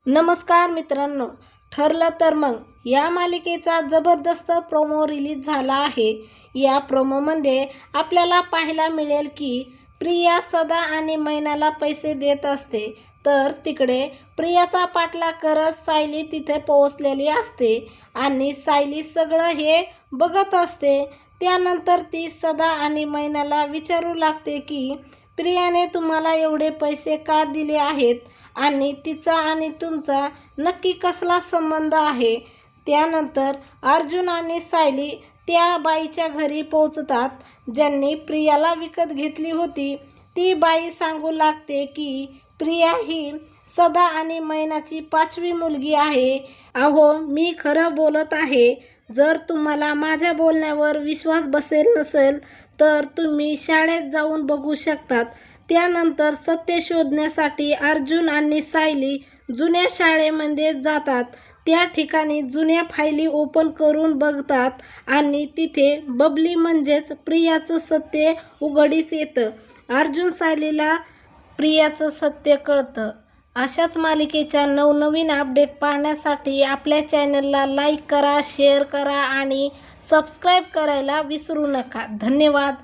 नमस्कार मित्रांनो, ठरलं तर मग या मालिकेचा जबरदस्त प्रोमो रिलीज झाला आहे। या प्रोमोमध्ये आपल्याला पाहायला मिळेल की प्रिया सदा आणि मैनाला पैसे देत असते, तर तिकडे प्रियाचा पाठलाग करत सायली तिथे पोहोचलेली असते आणि सायली सगळं हे बघत असते। त्यानंतर ती सदा आणि मैनाला विचारू लागते की प्रियाने तुम्हाला एवढे पैसे का दिले आहेत आणि तिचा आणि तुमचा नक्की कसला संबंध आहे। त्यानंतर अर्जुन आणि सायली त्या बाईच्या घरी पोहोचतात ज्यांनी प्रियाला विकत घेतली होती। ती बाई सांगू लागते की प्रिया ही सदा आणि मैनाची 5वी मुलगी आहे। अहो, मी खरं बोलत आहे। जर तुम्हाला माझ्या बोलण्यावर विश्वास बसेल नसेल तर तुम्ही शाळेत जाऊन बघू शकतात। त्यानंतर सत्य शोधण्यासाठी अर्जुन आणि सायली जुन्या शाळेमध्ये जातात। त्या ठिकाणी जुन्या फायली ओपन करून बघतात आणि तिथे बबली म्हणजेच प्रियाचं सत्य उघडीस येतं। अर्जुन सायलीला प्रियाचं सत्य कळतं। अशाच मालिकेच्या नवनवीन अपडेट पाहण्यासाठी आपल्या चॅनलला लाईक करा, शेअर करा आणि सबस्क्राईब करायला विसरू नका। धन्यवाद।